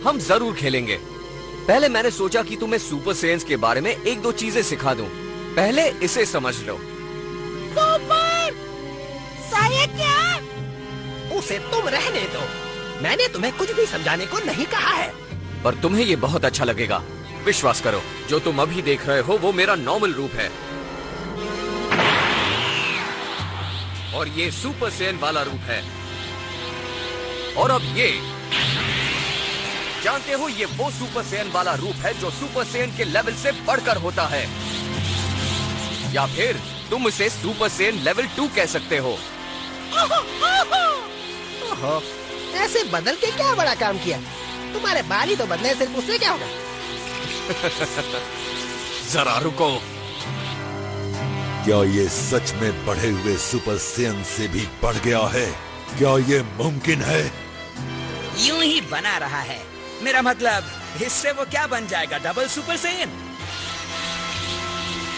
हम जरूर खेलेंगे। पहले मैंने सोचा कि तुम्हें सुपर सेयंस के बारे में एक दो चीजें सिखा दूं। पहले इसे समझ लो। सुपर साया क्या? उसे तुम रहने दो, मैंने तुम्हें कुछ भी समझाने को नहीं कहा है। पर तुम्हें ये बहुत अच्छा लगेगा, विश्वास करो। जो तुम अभी देख रहे हो वो मेरा नॉर्मल रूप है, और ये सुपर सेयन वाला रूप है। और अब ये जानते हो, ये वो सुपर सेयन वाला रूप है जो सुपर सेयन के लेवल से बढ़कर होता है, या फिर तुम इसे सुपर सेयन लेवल 2 कह सकते हो। ओहो, ऐसे बदल के क्या बड़ा काम किया? तुम्हारे बाल ही तो बदले, सिर्फ उससे क्या होगा? जरा रुको, क्या ये सच में बढ़े हुए सुपर सेयन से भी बढ़ गया है? क्या ये मुमकिन है? यूं ही बना रहा है। मेरा मतलब, इससे वो क्या बन जाएगा? Double super Saiyan.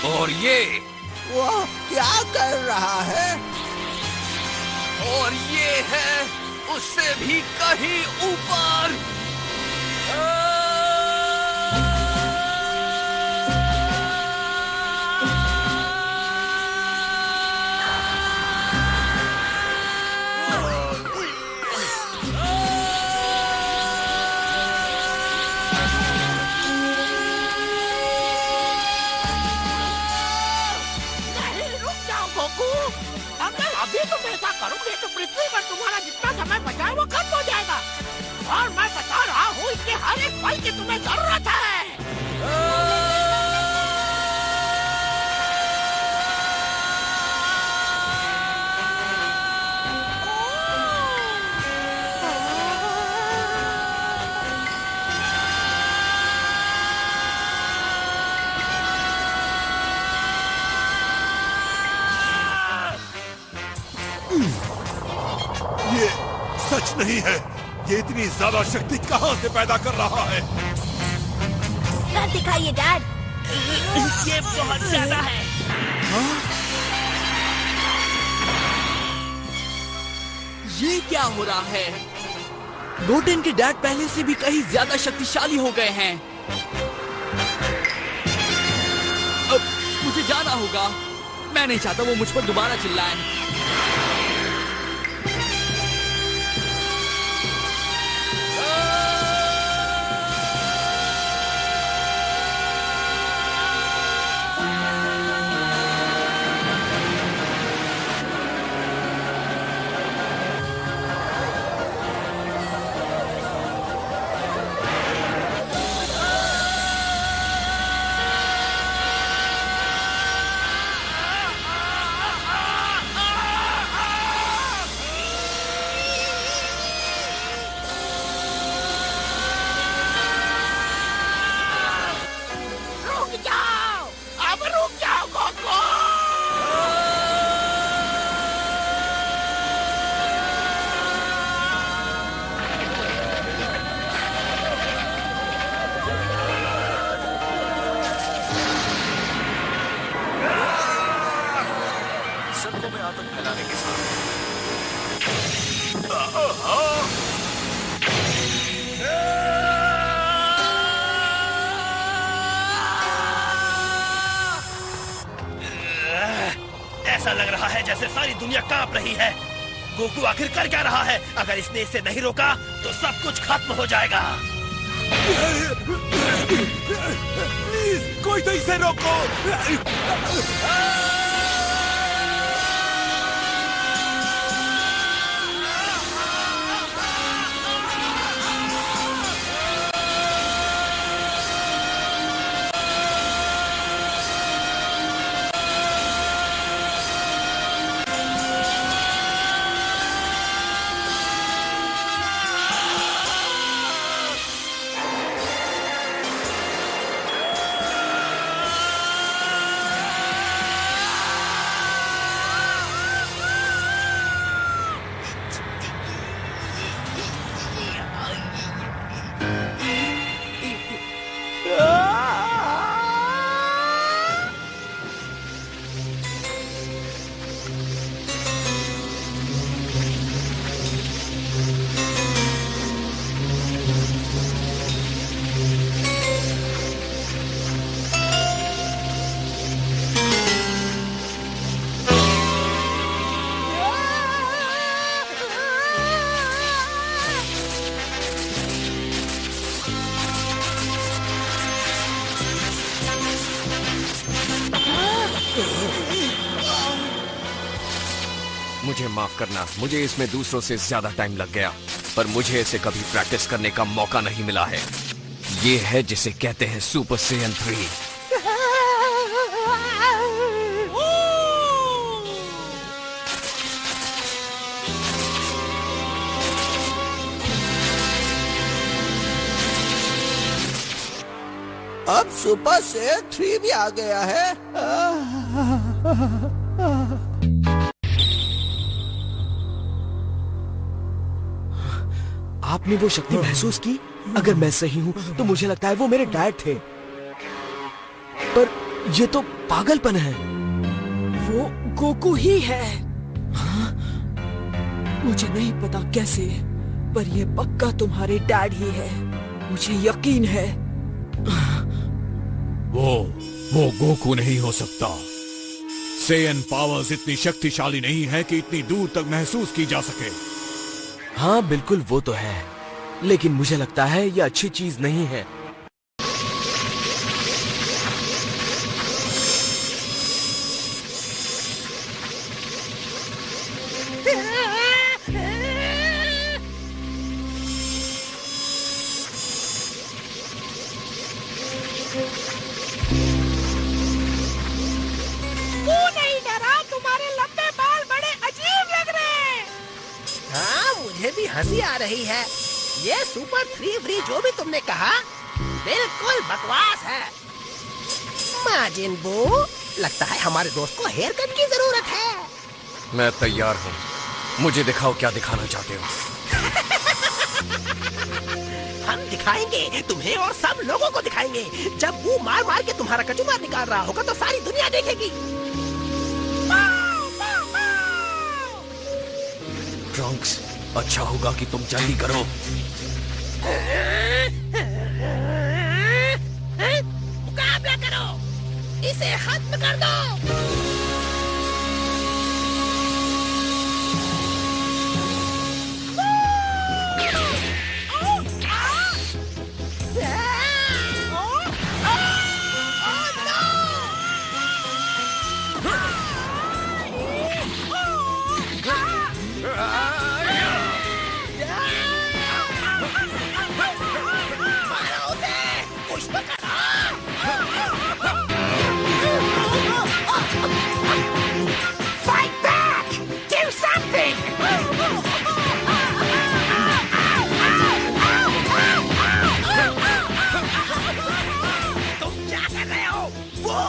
और ये वो क्या कर रहा है? और ये है उससे भी कहीं ऊपर। अभी तुम ऐसा करोगे तो पृथ्वी पर तुम्हारा जितना समय बचा है वो खत्म हो जाएगा। और मैं बता रहा हूँ, इसके हर एक पल की तुम्हें जरूरत है। ये सच नहीं है। ये इतनी ज्यादा शक्ति कहां से पैदा कर रहा है? मत दिखाइए डैड। ये बहुत ज्यादा है। ये क्या हो रहा है? गोटेन के डैड पहले से भी कहीं ज्यादा शक्तिशाली हो गए हैं। अब मुझे जाना होगा। मैं नहीं चाहता वो मुझ पर दोबारा चिल्लाएं। ऐसा लग रहा है जैसे सारी दुनिया कांप रही है। गोकू आखिर कर क्या रहा है? अगर इसने इसे नहीं रोका तो सब कुछ खत्म हो जाएगा। प्लीज कोई तो इसे रोको। मुझे माफ करना, मुझे इसमें दूसरों से ज्यादा टाइम लग गया, पर मुझे इसे कभी प्रैक्टिस करने का मौका नहीं मिला है। ये है जिसे कहते हैं सुपर सेयन 3। अब सुपर सेयन 3 भी आ गया है। आपने वो शक्ति महसूस की? अगर मैं सही हूं तो मुझे लगता है वो मेरे डैड थे। पर ये तो पागलपन है। वो गोकू ही है। हाँ? मुझे नहीं पता कैसे, पर ये पक्का तुम्हारे डैड ही है। मुझे यकीन है। वो गोकू नहीं हो सकता। सेयन पावर्स इतनी शक्तिशाली नहीं है कि इतनी दूर तक महसूस की जा सके। हाँ बिल्कुल, वो तो है, लेकिन मुझे लगता है ये अच्छी चीज नहीं है। नहीं डरा, तुम्हारे लंबे बाल बड़े अजीब लग रहे हैं। हाँ, मुझे भी हंसी आ रही है। ये सुपर 3 फ्री जो भी तुमने कहा बिल्कुल बकवास है। माजिन बू, लगता है हमारे दोस्त को हेयर कट की जरूरत है। मैं तैयार हूँ, मुझे दिखाओ क्या दिखाना चाहते हो। हम दिखाएंगे तुम्हें और सब लोगों को दिखाएंगे। जब वो मार मार के तुम्हारा कचूमर निकाल रहा होगा तो सारी दुनिया देखेगी। ट्रंक्स, अच्छा होगा कि तुम जल्दी करो। मुकाबला करो, इसे खत्म कर दो। Fight back! Do something! तुम क्या कर रहे हो? वो!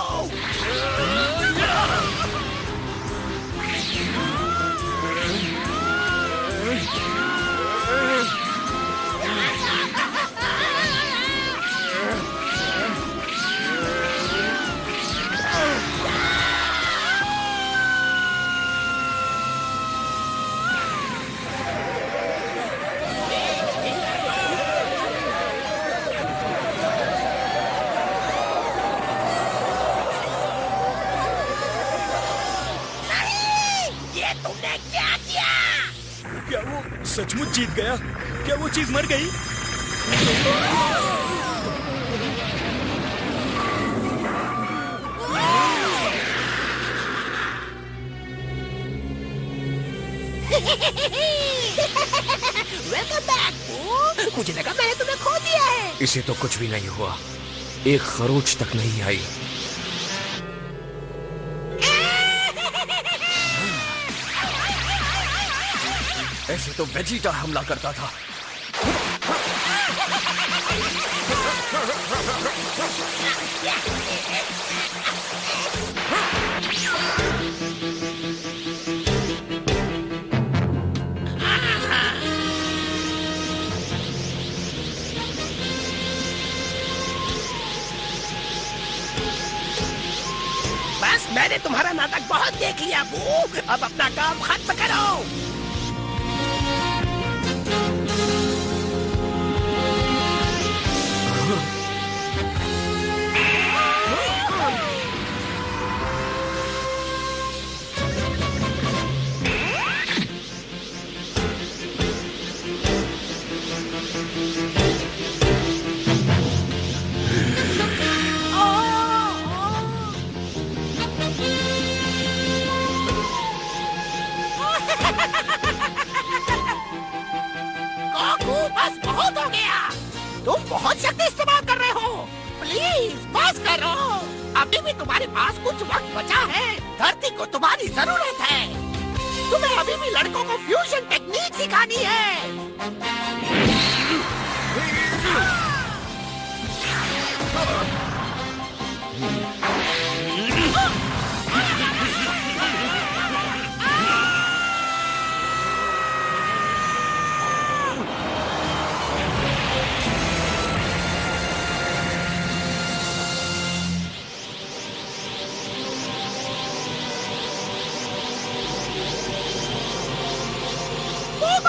तुमने क्या किया? क्या वो सचमुच जीत गया? क्या वो चीज मर गई? Welcome back. मुझे लगा मैंने तुम्हें खो दिया है। इसे तो कुछ भी नहीं हुआ, एक खरोच तक नहीं आई। ऐसे तो वेजिटा हमला करता था। बस मैंने तुम्हारा नाटक बहुत देख लिया बू। अब अपना काम खत्म करो। तुम बहुत शक्ति इस्तेमाल कर रहे हो। प्लीज बस करो। अभी भी तुम्हारे पास कुछ वक्त बचा है। धरती को तुम्हारी जरूरत है। तुम्हें अभी भी लड़कों को फ्यूजन टेक्निक सिखानी है।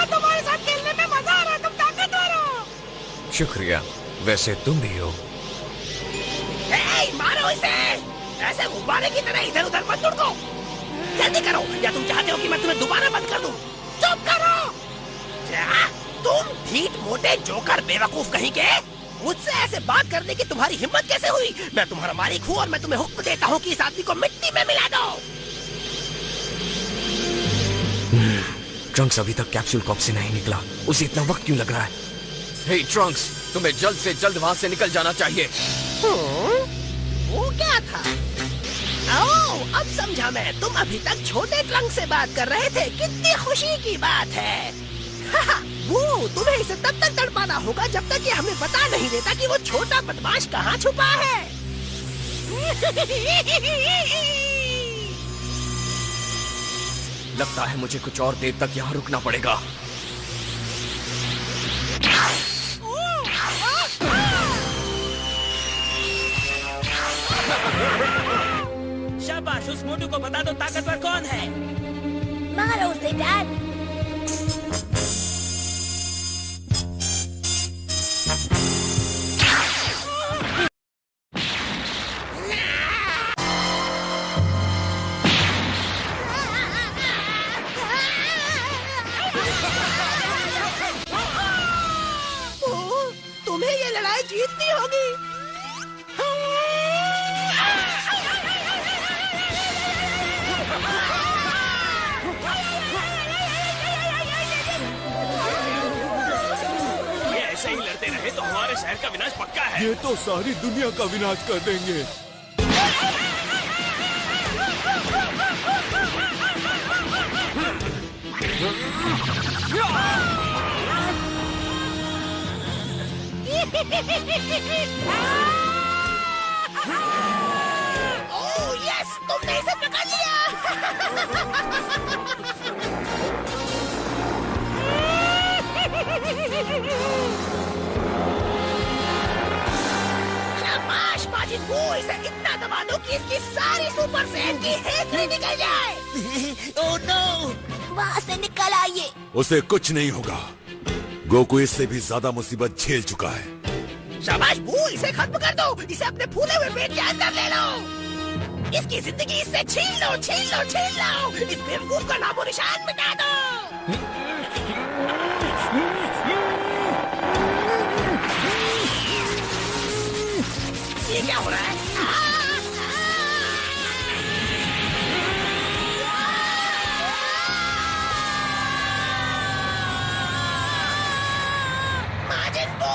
तुम्हारे साथ खेलने में मजा आ रहा है। तुम ताकतवर हो। शुक्रिया, वैसे तुम भी हो। मारो इसे। ऐसे गुब्बारे की तरह इधर उधर मत उड़ो। जल्दी करो, या तुम चाहते हो कि मैं तुम्हें दोबारा बंद कर दूं? चुप करो। क्या तुम ढीठ मोटे जोकर बेवकूफ कहीं के? मुझसे ऐसे बात करने की तुम्हारी हिम्मत कैसे हुई? मैं तुम्हारा मालिक हूँ और मैं तुम्हें हुक्म देता हूँ कि इस आदमी को मिट्टी में मिला दो। ट्रंक्स अभी तक कैप्सूल कॉप से नहीं निकला। उसे इतना वक्त क्यों लग रहा है? हे ट्रंक्स, तुम्हें जल्द से जल्द वहाँ से निकल जाना चाहिए। वो क्या था? ओह, अब समझा मैं। तुम अभी तक छोटे ट्रंक से बात कर रहे थे। कितनी खुशी की बात है। वो तुम्हें इसे तब तक तड़पाना होगा जब तक ये हमें बता नहीं देता कि वो छोटा बदमाश कहाँ छुपा है। लगता है मुझे कुछ और देर तक यहाँ रुकना पड़ेगा। शाबाश, उस मोटू को बता दो ताकतवर कौन है। मारो उसे डैड। तुम्हें ये लड़ाई जीतनी होगी। ये ऐसे ही लड़ते रहे तो हमारे शहर का विनाश पक्का है। ये तो सारी दुनिया का विनाश कर देंगे। ओह यस, तुमने इसे पकड़ लिया। शाबाश माजिद बू, इसे इतना दबा दो कि इसकी सारी सुपर सैन की हेकड़ी निकल जाए। Oh no! वहाँ से निकल आइए। उसे कुछ नहीं होगा। गोकू इससे भी ज्यादा मुसीबत झेल चुका है। शाबाश बू, इसे खत्म कर दो। इसे अपने फूले हुए पेट के अंदर ले लो। इसकी जिंदगी इससे छीन लो, छीन लो, छीन लो। इस बेवकूफ का नामो निशान मिटा दो। ये क्या हो रहा है? माजिद बू!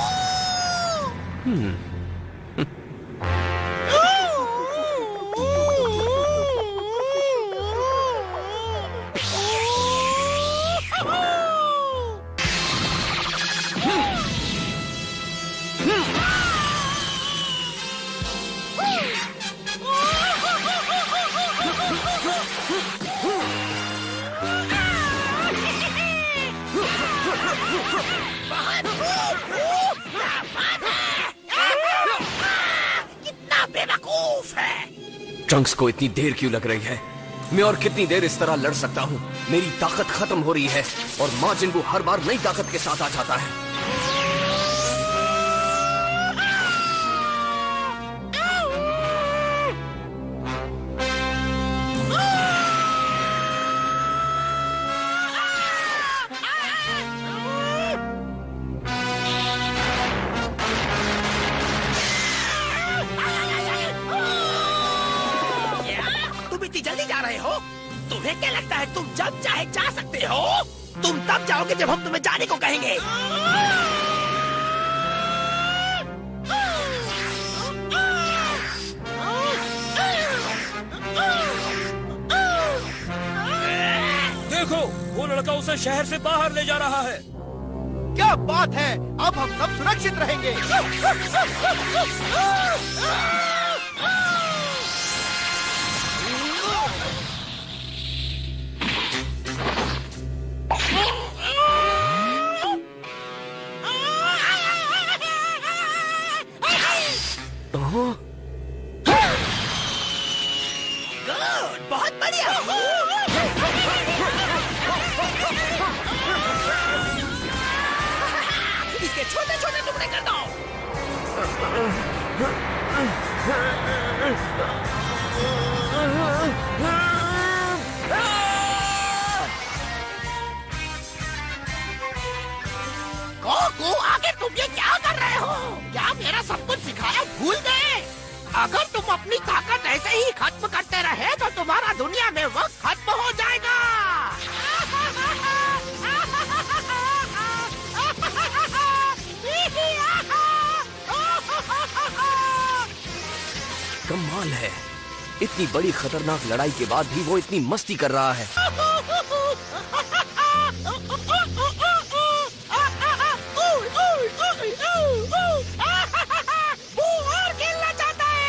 कितना बेवकूफ है। ट्रंक्स को इतनी देर क्यों लग रही है? मैं और कितनी देर इस तरह लड़ सकता हूँ? मेरी ताकत खत्म हो रही है और माजिन बू हर बार नई ताकत के साथ आ जाता है। जल्दी जा रहे हो? तुम्हें क्या लगता है तुम जब चाहे जा सकते हो? तुम तब जाओगे जब हम तुम्हें जाने को कहेंगे। उसे शहर से बाहर ले जा रहा है। क्या बात है, अब हम सब सुरक्षित रहेंगे। गुड, बहुत बढ़िया। इसके छोटे छोटे टुकड़े कर दो। गोकू, आखिर तुम ये क्या कर रहे हो? क्या मेरा सब कुछ सिखाया भूल गए? अगर तुम अपनी ताकत ऐसे ही खत्म करते रहे तो तुम्हारा दुनिया में वक्त खत्म हो जाएगा। कमाल है, इतनी बड़ी खतरनाक लड़ाई के बाद भी वो इतनी मस्ती कर रहा है। वो और खेलना चाहता है।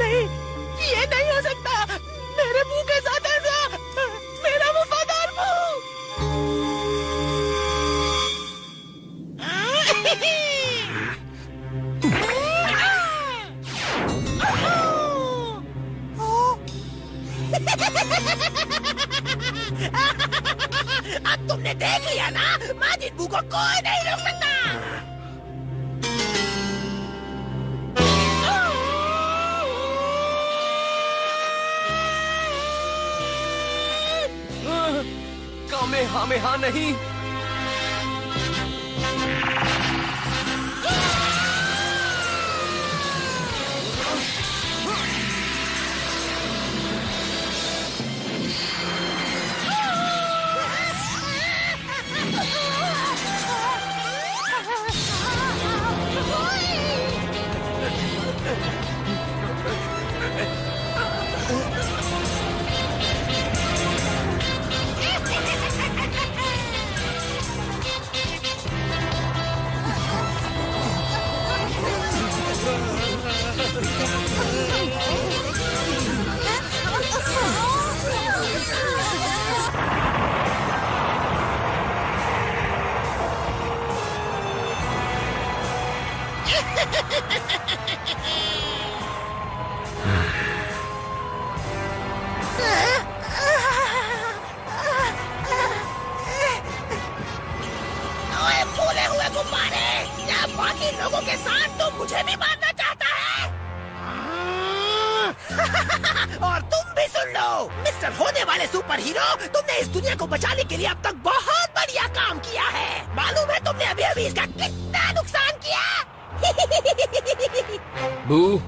नहीं, ये नहीं हो सकता। मेरे मुंह के साथ ऐसा, मेरा वफादार अब तुमने देख लिया ना, माजिद बू को कोई नहीं रोक सकता। कामेहामेहा नहीं। फूले हुए गुब्बारे, क्या बाकी लोगों के साथ तो मुझे भी मारना चाहता है? और तुम भी सुन लो, मिस्टर होने वाले सुपर हीरो, तुमने इस दुनिया को बचाने के लिए अब तक बहुत बढ़िया काम किया है। मालूम है तुमने अभी अभी इसका कितना नुकसान किया? बू,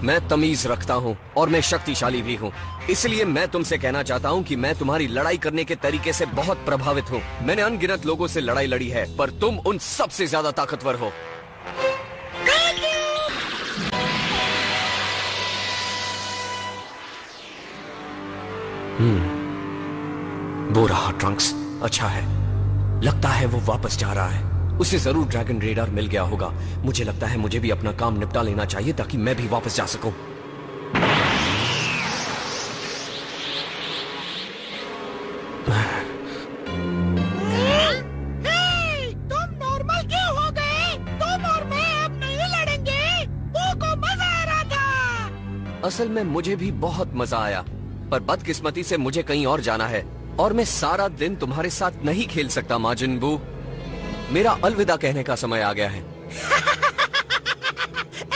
मैं तमीज रखता हूँ और मैं शक्तिशाली भी हूँ, इसलिए मैं तुमसे कहना चाहता हूँ कि मैं तुम्हारी लड़ाई करने के तरीके से बहुत प्रभावित हूँ। मैंने अनगिनत लोगों से लड़ाई लड़ी है, पर तुम उन सबसे ज्यादा ताकतवर हो। वो रहा ट्रंक्स। अच्छा है, लगता है वो वापस जा रहा है। उसे जरूर ड्रैगन रेडार मिल गया होगा। मुझे लगता है मुझे भी अपना काम निपटा लेना चाहिए ताकि मैं भी वापस जा सकूं। तुम नॉर्मल क्यों हो गए? तुम और मैं अब नहीं लड़ेंगे। वो को मजा आ रहा था। असल में मुझे भी बहुत मजा आया, पर बदकिस्मती से मुझे कहीं और जाना है। और मैं सारा दिन तुम्हारे साथ नहीं खेल सकता माजिन बू। मेरा अलविदा कहने का समय आ गया है।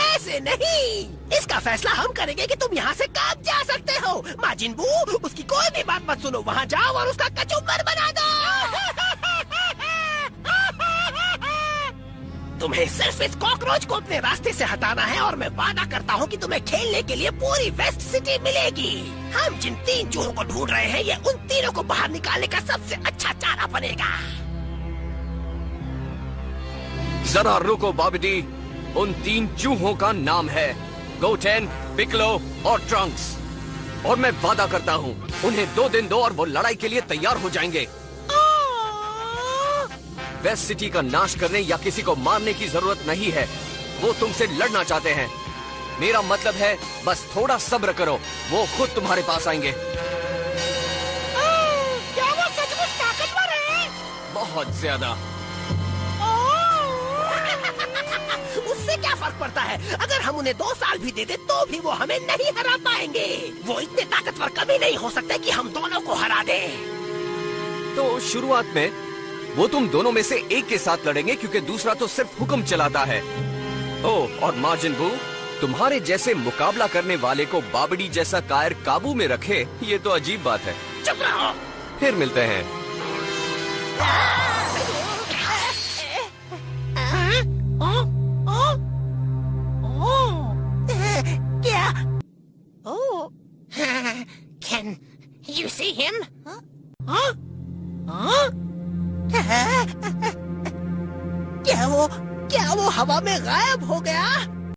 ऐसे नहीं, इसका फैसला हम करेंगे कि तुम यहाँ से कब जा सकते हो। माजिन बू, उसकी कोई भी बात मत सुनो, वहाँ जाओ और उसका कचूमर बना दो। तुम्हें सिर्फ इस कॉकरोच को अपने रास्ते से हटाना है और मैं वादा करता हूँ कि तुम्हें खेलने के लिए पूरी वेस्ट सिटी मिलेगी। हम जिन 3 चूहों को ढूंढ रहे हैं, ये उन तीनों को बाहर निकालने का सबसे अच्छा चारा बनेगा। जरा रुको बाबडी, उन 3 चूहों का नाम है गोटेन, पिकलो और ट्रंक्स। और मैं वादा करता हूँ उन्हें 2 दिन दो और वो लड़ाई के लिए तैयार हो जाएंगे। वेस्ट सिटी का नाश करने या किसी को मारने की जरूरत नहीं है, वो तुमसे लड़ना चाहते हैं। मेरा मतलब है बस थोड़ा सब्र करो, वो खुद तुम्हारे पास आएंगे। क्या वो सचमुच ताकतवर है? बहुत ज्यादा। उससे क्या फर्क पड़ता है? अगर हम उन्हें 2 साल भी दे दे तो भी वो हमें नहीं हरा पाएंगे। वो इतने ताकतवर कभी नहीं हो सकते कि हम दोनों को हरा दें। तो शुरुआत में वो तुम दोनों में से एक के साथ लड़ेंगे क्योंकि दूसरा तो सिर्फ हुक्म चलाता है। ओह, और माजिन बू, तुम्हारे जैसे मुकाबला करने वाले को बाबडी जैसा कायर काबू में रखे, ये तो अजीब बात है। चुप रहो। फिर मिलते हैं। क्या? Oh, can you see him? हाँ? क्या वो हवा में गायब हो गया?